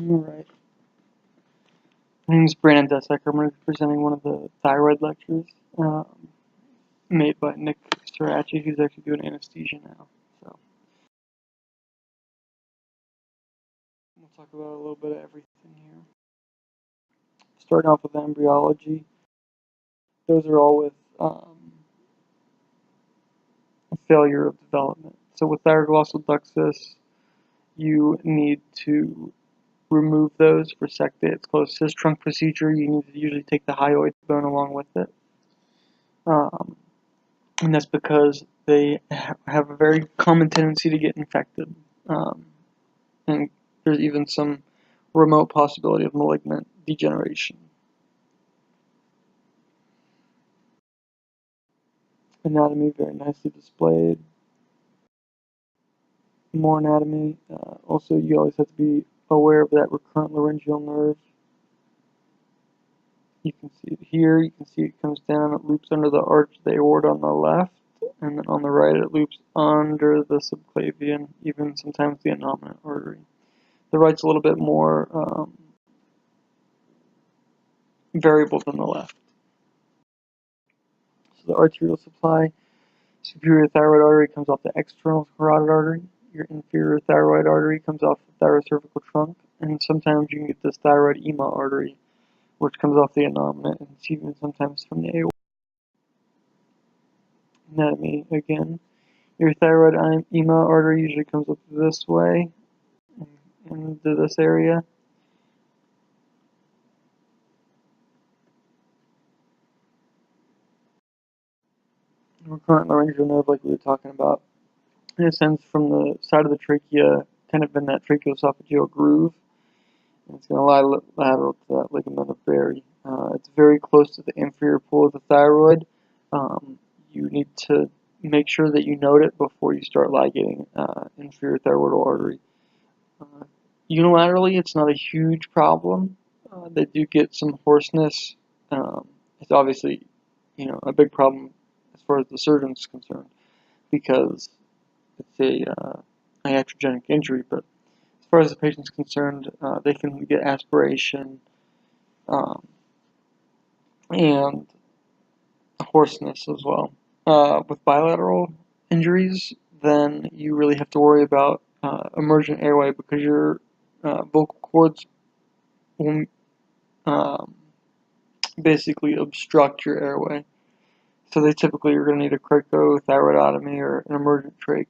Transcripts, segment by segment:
Alright. My name is Brandon Dessecker. I'm going to be presenting one of the thyroid lectures made by Nick Suraci, who's actually doing anesthesia now. So we'll talk about a little bit of everything here. Starting off with embryology. Those are all with failure of development. So with thyroglossal duct cysts, you need to remove those, resect it. It's called a cyst trunk procedure. You need to usually take the hyoid bone along with it. And that's because they have a very common tendency to get infected. And there's even some remote possibility of malignant degeneration. Anatomy very nicely displayed. More anatomy. Also, you always have to be aware of that recurrent laryngeal nerve. You can see it here. You can see it comes down. It loops under the arch of the aorta on the left, and then on the right it loops under the subclavian, even sometimes the innominate artery. The right's a little bit more variable than the left. So the arterial supply, superior thyroid artery comes off the external carotid artery. Your inferior thyroid artery comes off the thyrocervical trunk, and sometimes you can get this thyroid ema artery, which comes off the innominate, and it's even sometimes from the aorta. Anatomy again. Your thyroid ema artery usually comes up this way, into this area. Recurrent laryngeal nerve, like we were talking about, it ascends from the side of the trachea, kind of in that tracheoesophageal groove. And it's going to lie lateral to that ligament of Berry. It's very close to the inferior pole of the thyroid. You need to make sure that you note it before you start ligating inferior thyroidal artery. Unilaterally, it's not a huge problem. They do get some hoarseness. It's obviously, a big problem as far as the surgeon's concerned, because it's a iatrogenic injury. But as far as the patient's concerned, they can get aspiration and hoarseness as well. With bilateral injuries, then you really have to worry about emergent airway, because your vocal cords will basically obstruct your airway. So they typically are going to need a cricothyroidotomy or an emergent trach.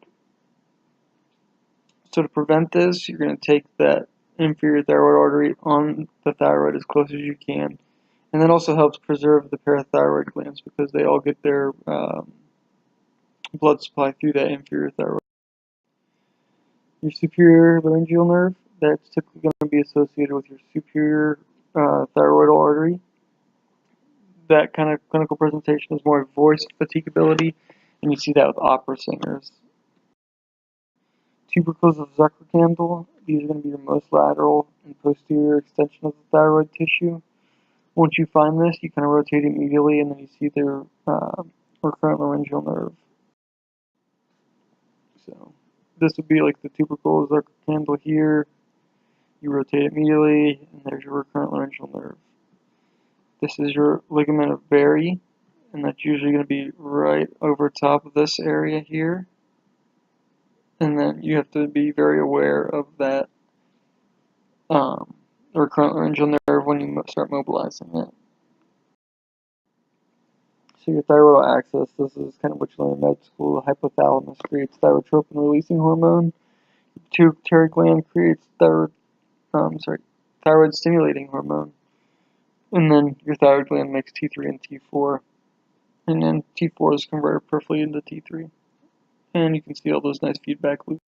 So to prevent this, you're going to take that inferior thyroid artery on the thyroid as close as you can. And that also helps preserve the parathyroid glands, because they all get their blood supply through that inferior thyroid. Your superior laryngeal nerve, that's typically going to be associated with your superior thyroidal artery. That kind of clinical presentation is more voice fatigability, and you see that with opera singers. Tubercles of Zuckerkandl, these are going to be your most lateral and posterior extension of the thyroid tissue. Once you find this, you kind of rotate immediately, and then you see their recurrent laryngeal nerve. So this would be like the tubercle of Zuckerkandl here. You rotate immediately, and there's your recurrent laryngeal nerve. This is your ligament of Berry, and that's usually going to be right over top of this area here. And then you have to be very aware of that recurrent laryngeal nerve when you start mobilizing it. So your thyroidal axis, this is kind of what you learn in med school. The hypothalamus creates thyrotropin releasing hormone. The pituitary gland creates thyroid stimulating hormone. And then your thyroid gland makes T3 and T4. And then T4 is converted peripherally into T3. And you can see all those nice feedback loops.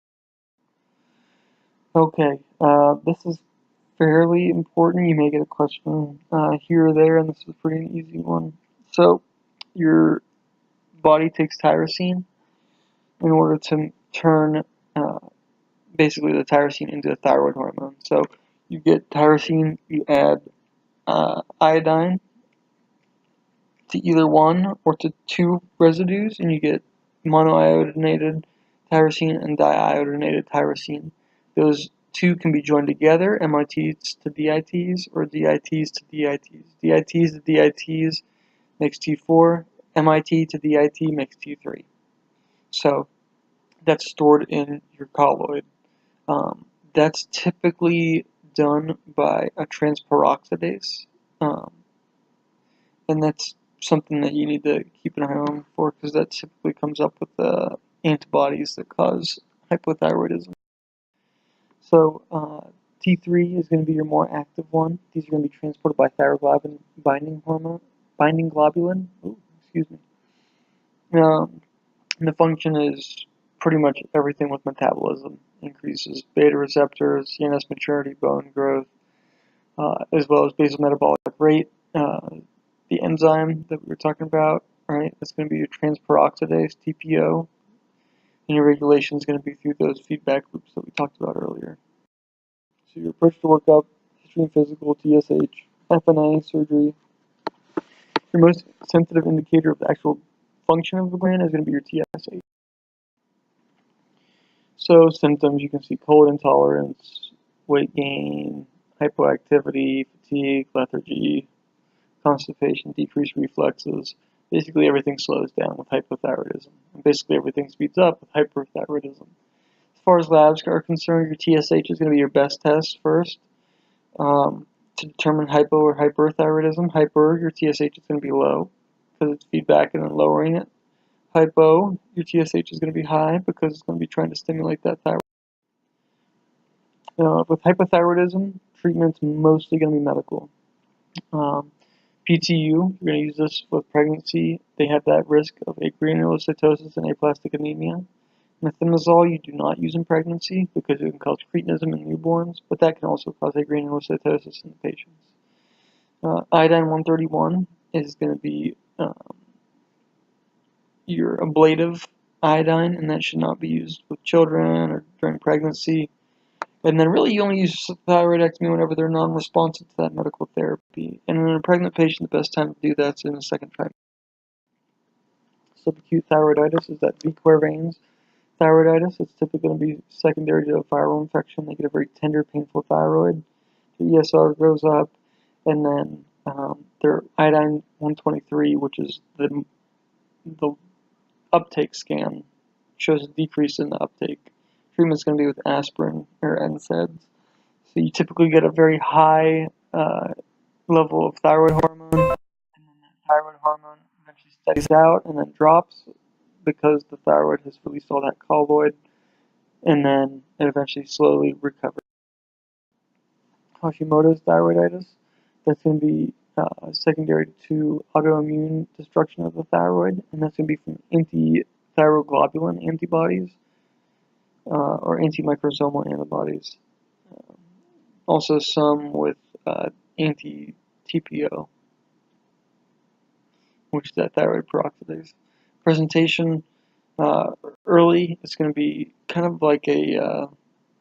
Okay, this is fairly important. You may get a question here or there, and this is a pretty easy one. So, your body takes tyrosine in order to turn basically the tyrosine into a thyroid hormone. So, you get tyrosine, you add iodine to either one or to two residues, and you get monoiodinated tyrosine and diiodinated tyrosine. Those Two can be joined together, MITs to DITs, or DITs to DITs. DITs to DITs makes T4, MIT to DIT makes T3. So that's stored in your colloid. That's typically done by a transperoxidase, and that's something that you need to keep an eye on for, because that typically comes up with the antibodies that cause hypothyroidism. So T3 is going to be your more active one. These are going to be transported by thyroglobulin binding globulin. Oh, excuse me. And the function is pretty much everything with metabolism. Increases beta receptors, CNS maturity, bone growth, as well as basal metabolic rate. The enzyme that we were talking about, right? That's going to be your transperoxidase, TPO, and your regulation is going to be through those feedback loops that we talked about earlier. So your approach to workup, history and physical, TSH, FNA, surgery. Your most sensitive indicator of the actual function of the gland is going to be your TSH. So symptoms, you can see cold intolerance, weight gain, hypoactivity, fatigue, lethargy, constipation, decreased reflexes. Basically everything slows down with hypothyroidism. And basically everything speeds up with hyperthyroidism. As far as labs are concerned, your TSH is going to be your best test first to determine hypo or hyperthyroidism. Hyper, your TSH is going to be low because it's feedback and then lowering it. Hypo, your TSH is going to be high because it's going to be trying to stimulate that thyroid. With hypothyroidism, treatment's mostly going to be medical. PTU, you're going to use this with pregnancy. They have that risk of agranulocytosis and aplastic anemia. Methimazole you do not use in pregnancy because it can cause cretinism in newborns, but that can also cause agranulocytosis in the patients. Iodine 131 is going to be your ablative iodine, and that should not be used with children or during pregnancy. And then really you only use thyroidectomy whenever they're non-responsive to that medical therapy. And in a pregnant patient, the best time to do that's in the second trimester. Subacute thyroiditis is that V-Quare veins thyroiditis. It's typically going to be secondary to a viral infection. They get a very tender, painful thyroid. The ESR goes up, and then their iodine 123, which is the uptake scan, shows a decrease in the uptake. Treatment's going to be with aspirin or NSAIDs. So you typically get a very high level of thyroid hormone, and then that thyroid hormone eventually steadies out and then drops because the thyroid has released all that colloid, and then it eventually slowly recovers. Hashimoto's thyroiditis, that's going to be secondary to autoimmune destruction of the thyroid, and that's going to be from anti-thyroglobulin antibodies or antimicrosomal antibodies. Also some with anti-TPO, which is that thyroid peroxidase. Presentation early, it's going to be kind of like a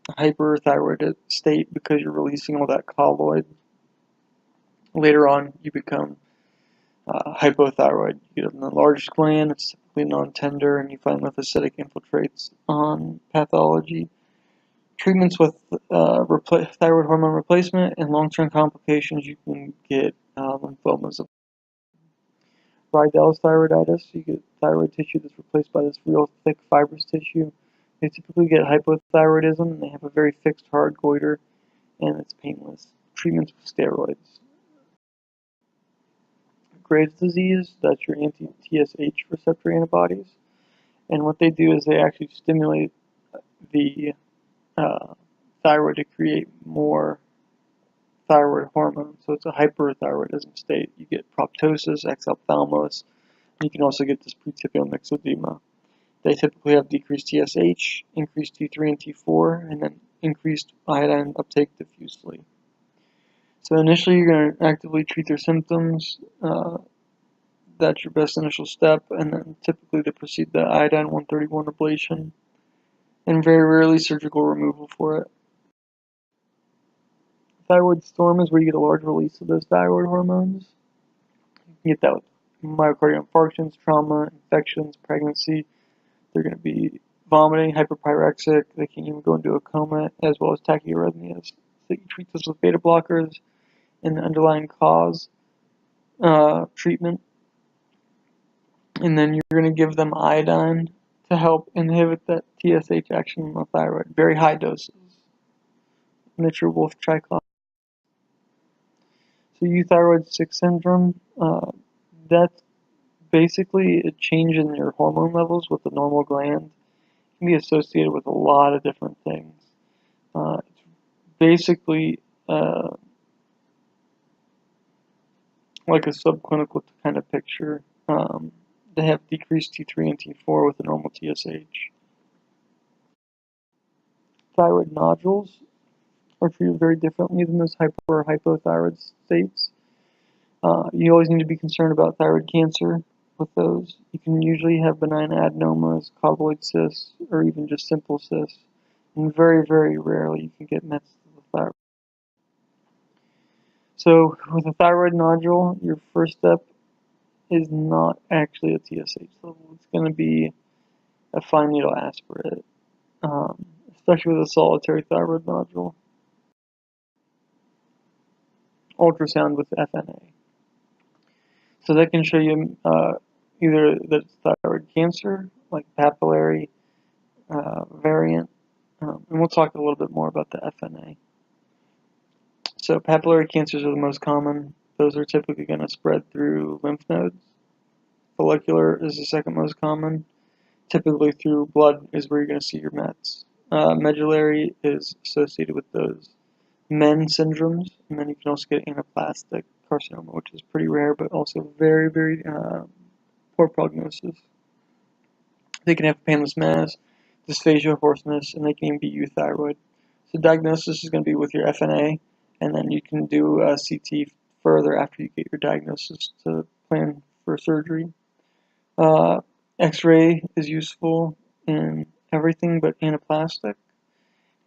hyperthyroid state because you're releasing all that colloid. Later on, you become hypothyroid. You get an enlarged gland, it's typically non-tender, and you find lymphocytic infiltrates on pathology. Treatments with thyroid hormone replacement and long-term complications, you can get lymphomas. Rydell's thyroiditis, you get thyroid tissue that's replaced by this real thick fibrous tissue. They typically get hypothyroidism, and they have a very fixed hard goiter, and it's painless. Treatments with steroids. Graves' disease, that's your anti-TSH receptor antibodies. And what they do is they actually stimulate the thyroid to create more thyroid hormone. So it's a hyperthyroidism state. You get proptosis, exophthalmos, and you can also get this pretypical myxedema. They typically have decreased TSH, increased T3 and T4, and then increased iodine uptake diffusely. So initially you're going to actively treat their symptoms. That's your best initial step, and then typically they proceed to iodine 131 ablation, and very rarely surgical removal for it. Thyroid storm is where you get a large release of those thyroid hormones. You can get that with myocardial infarctions, trauma, infections, pregnancy. They're going to be vomiting, hyperpyrexic. They can even go into a coma, as well as tachyarrhythmias. So you treat this with beta blockers and the underlying cause treatment. And then you're going to give them iodine to help inhibit that TSH action on the thyroid. Very high doses. Mitchell-Wolf triclosan. So euthyroid 6 syndrome, that's basically a change in your hormone levels with the normal gland. It can be associated with a lot of different things. It's basically like a subclinical kind of picture. They have decreased T3 and T4 with the normal TSH. Thyroid nodules are treated very differently than those hypo or hypothyroid states. You always need to be concerned about thyroid cancer with those. You can usually have benign adenomas, colloid cysts, or even just simple cysts. And very, very rarely you can get mets of the thyroid. So with a thyroid nodule, your first step is not actually a TSH level. It's going to be a fine needle aspirate, especially with a solitary thyroid nodule. Ultrasound with FNA. So that can show you either that it's thyroid cancer, like papillary variant, and we'll talk a little bit more about the FNA. So papillary cancers are the most common. Those are typically going to spread through lymph nodes. Follicular is the second most common. Typically through blood is where you're going to see your mets. Medullary is associated with those MEN syndromes, and then you can also get anaplastic carcinoma, which is pretty rare, but also very, very poor prognosis. They can have painless mass, dysphagia, hoarseness, and they can even be euthyroid. So diagnosis is going to be with your FNA, and then you can do a CT further after you get your diagnosis to plan for surgery. X-ray is useful in everything but anaplastic,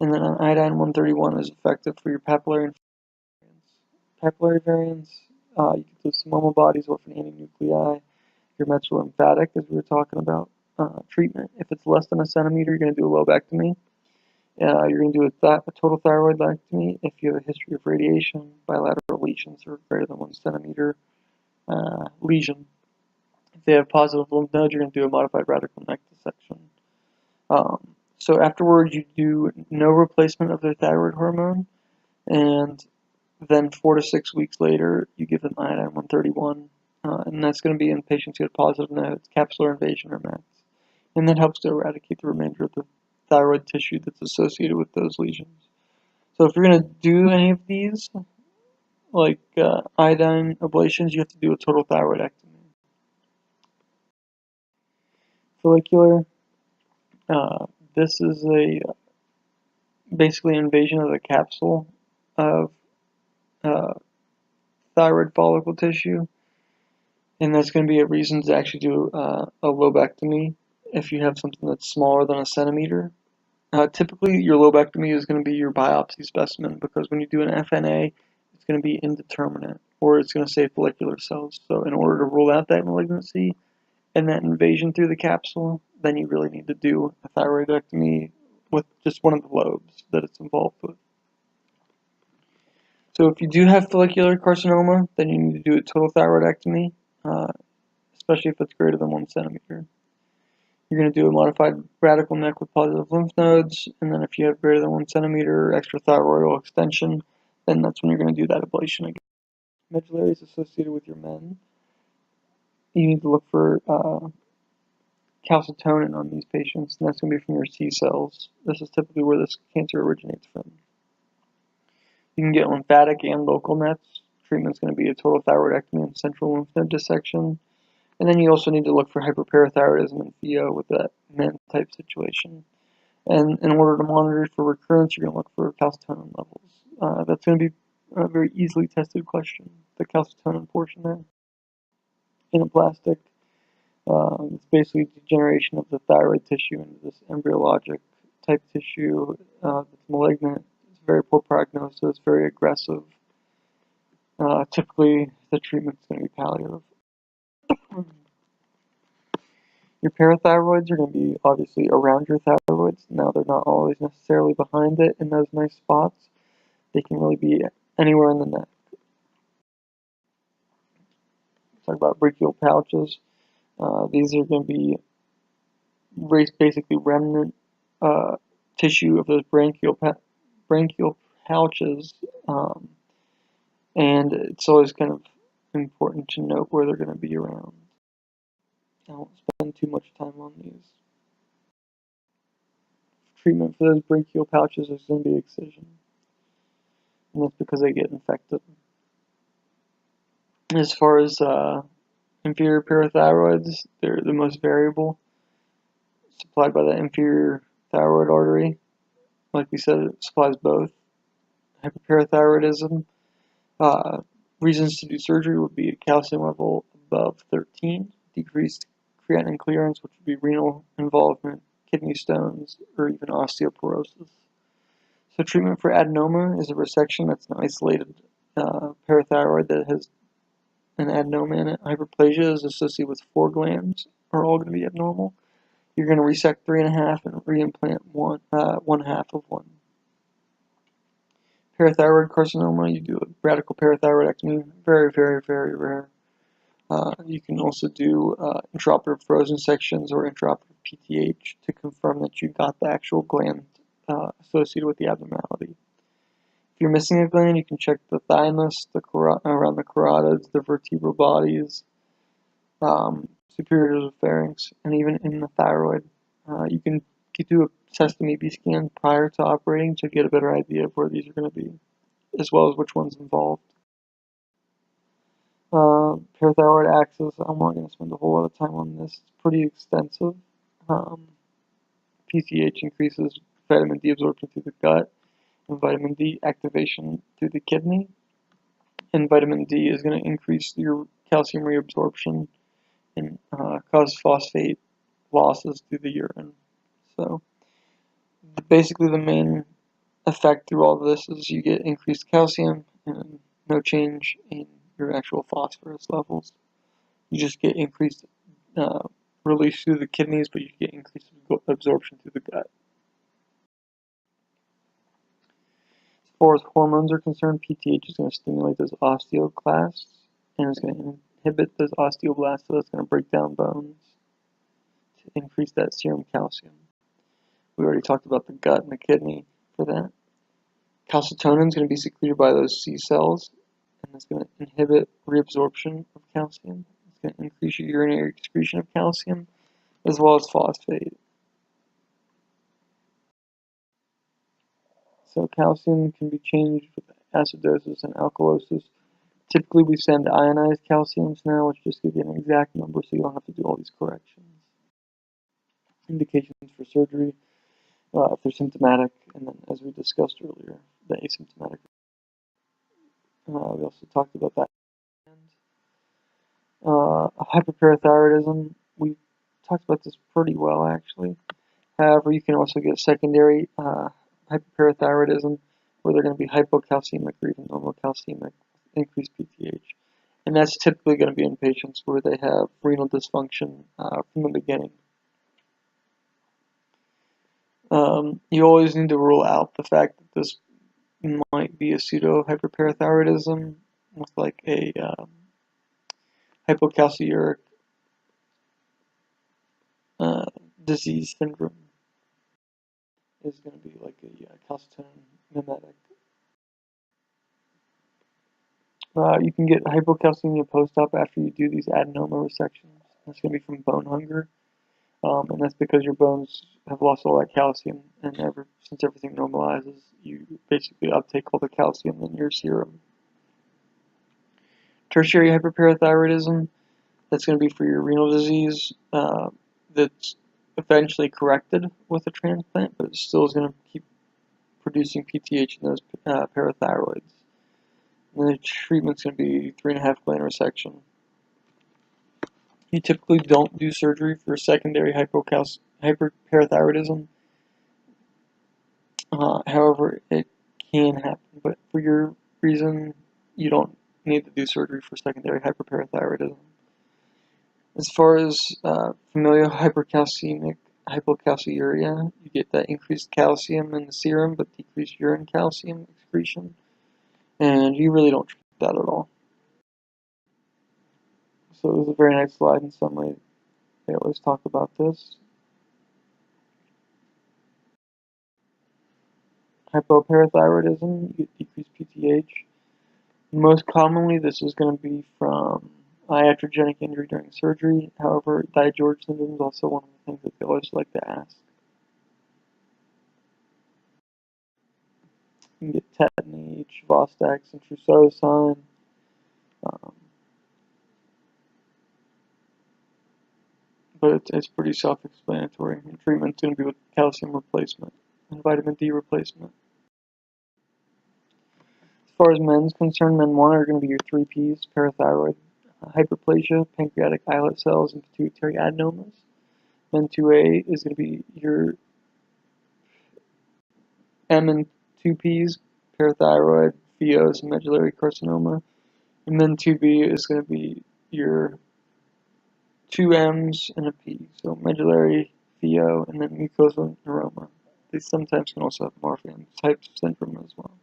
and then iodine 131 is effective for your papillary variants. Papillary variants, you can do small bodies, orphan antinuclei, your metrolymphatic, as we were talking about. Treatment. If it's less than a centimeter, you're going to do a lobectomy. You're going to do a total thyroidectomy if you have a history of radiation, bilateral lesions, or greater than 1 centimeter lesion. If they have positive lymph nodes, you're going to do a modified radical neck dissection. So afterwards, you do no replacement of their thyroid hormone, and then 4 to 6 weeks later, you give them iodine 131, and that's going to be in patients who have positive nodes, capsular invasion, or mets. And that helps to eradicate the remainder of the thyroid tissue that's associated with those lesions. So if you're going to do any of these, like iodine ablations, you have to do a total thyroidectomy. Follicular, this is basically an invasion of the capsule of thyroid follicle tissue, and that's going to be a reason to actually do a lobectomy if you have something that's smaller than a centimeter. Typically, your lobectomy is going to be your biopsy specimen, because when you do an FNA, it's going to be indeterminate, or it's going to say follicular cells. So in order to rule out that malignancy and that invasion through the capsule, then you really need to do a thyroidectomy with just one of the lobes that it's involved with. So if you do have follicular carcinoma, then you need to do a total thyroidectomy, especially if it's greater than 1 centimeter. You're going to do a modified radical neck with positive lymph nodes, and then if you have greater than 1 centimeter extrathyroidal extension, then that's when you're going to do that ablation again. Medullary is associated with your men. You need to look for calcitonin on these patients, and that's going to be from your C cells. This is typically where this cancer originates from. You can get lymphatic and local mets. Treatment's going to be a total thyroidectomy and central lymph node dissection. And then you also need to look for hyperparathyroidism and PO with that MEN type situation. And in order to monitor for recurrence, you're going to look for calcitonin levels. That's going to be a very easily tested question, the calcitonin portion there. Anaplastic, it's basically degeneration of the thyroid tissue into this embryologic type tissue that's malignant. It's very poor prognosis, very aggressive. Typically, the treatment's going to be palliative. Your parathyroids are going to be obviously around your thyroids. Now, they're not always necessarily behind it in those nice spots. They can really be anywhere in the neck. Talk about brachial pouches. These are going to be basically remnant tissue of those branchial pouches, and it's always kind of important to note where they're going to be around. I won't spend too much time on these. Treatment for those brachial pouches is going to be excision, and that's because they get infected. As far as inferior parathyroids, they're the most variable, supplied by the inferior thyroid artery. Like we said, it supplies both. Hyperparathyroidism, reasons to do surgery would be a calcium level above 13, decreased creatinine clearance, which would be renal involvement, kidney stones, or even osteoporosis. So treatment for adenoma is a resection that's an isolated parathyroid that has an adenoma in it. Hyperplasia is associated with 4 glands, are all going to be abnormal. You're going to resect 3.5 and reimplant 1/2 of one. Parathyroid carcinoma, you do a radical parathyroidectomy, very, very, very rare. You can also do intraoperative frozen sections or intraoperative PTH to confirm that you got the actual gland associated with the abnormality. If you're missing a gland, you can check the thymus, around the carotids, the vertebral bodies, superior pharynx, and even in the thyroid. You can do a sesame B scan prior to operating to get a better idea of where these are going to be, as well as which one's involved. Parathyroid axis, I'm not going to spend a whole lot of time on this. It's pretty extensive. PTH increases vitamin D absorption through the gut, and vitamin D activation through the kidney. And vitamin D is going to increase your calcium reabsorption and cause phosphate losses through the urine. So basically the main effect through all of this is you get increased calcium and no change in your actual phosphorus levels. You just get increased release through the kidneys, but you get increased absorption through the gut. As far as hormones are concerned, PTH is going to stimulate those osteoclasts, and it's going to inhibit those osteoblasts, so that's going to break down bones to increase that serum calcium. We already talked about the gut and the kidney for that. Calcitonin is going to be secreted by those C cells, and it's going to inhibit reabsorption of calcium. It's going to increase your urinary excretion of calcium, as well as phosphate. So calcium can be changed with acidosis and alkalosis. Typically we send ionized calciums now, which just give you an exact number so you don't have to do all these corrections. Indications for surgery, if they're symptomatic, and then as we discussed earlier, the asymptomatic. We also talked about that. Hyperparathyroidism, we talked about this pretty well actually. However, you can also get secondary hyperparathyroidism, where they're going to be hypocalcemic or even normocalcemic, increased PTH. And that's typically going to be in patients where they have renal dysfunction from the beginning. You always need to rule out the fact that this might be a pseudo-hyperparathyroidism with like a hypocalciuric disease syndrome. Is going to be like a calcitonin mimetic. You can get hypocalcemia post-op after you do these adenoma resections. That's going to be from bone hunger, and that's because your bones have lost all that calcium, and since everything normalizes, you basically uptake all the calcium in your serum. Tertiary hyperparathyroidism, that's going to be for your renal disease that's eventually corrected with a transplant, but it still is going to keep producing PTH in those parathyroids. And the treatment's going to be 3.5 gland resection. You typically don't do surgery for secondary hyperparathyroidism. However, it can happen, but for your reason, you don't need to do surgery for secondary hyperparathyroidism. As far as familial hypercalcemic hypocalciuria, you get that increased calcium in the serum but decreased urine calcium excretion, and you really don't treat that at all. So it was a very nice slide in summary. They always talk about this. Hypoparathyroidism, you get decreased PTH. Most commonly, this is going to be from iatrogenic injury during surgery. However, Digeorge syndrome is also one of the things that they always like to ask. You can get tetany, Chvostax, and Trusosine. But it's pretty self-explanatory. And treatment's going to be with calcium replacement and vitamin D replacement. As far as men's concerned, men 1 are going to be your 3 Ps, parathyroid, hyperplasia, pancreatic islet cells, and pituitary adenomas. Men 2A is going to be your M and 2 Ps, parathyroid, Pheos, and medullary carcinoma. And then 2B is going to be your 2 M's and a P, so medullary, Pheo, and then mucosal neuroma. They sometimes can also have Marfan type syndrome as well.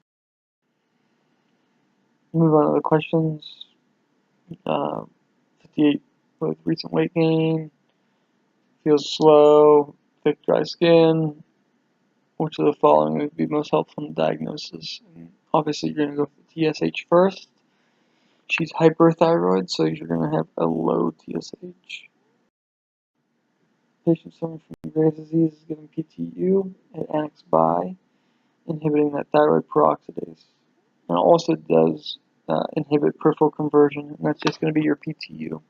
Move on to the questions. 58 with recent weight gain, feels slow, thick, dry skin. Which of the following would be most helpful in the diagnosis? And obviously, you're going to go for the TSH first. She's hyperthyroid, so you're going to have a low TSH. Patient suffering from Brandon disease is given PTU at Annex by inhibiting that thyroid peroxidase. And it also does inhibit peripheral conversion, and that's just going to be your PTU.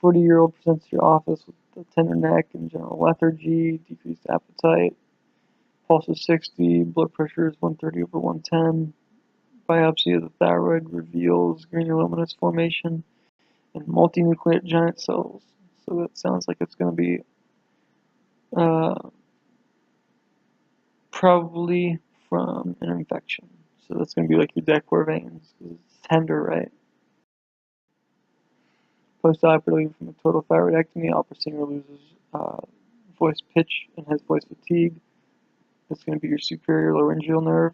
40-year-old presents to your office with a tender neck and general lethargy, decreased appetite. Pulse is 60, blood pressure is 130/110. Biopsy of the thyroid reveals granulomatous formation and multinucleate giant cells. So that sounds like it's going to be probably from an infection. So that's going to be like your Decour veins, because it's tender, right? Postoperatively from a total thyroidectomy, opera singer loses voice pitch and has voice fatigue. That's going to be your superior laryngeal nerve.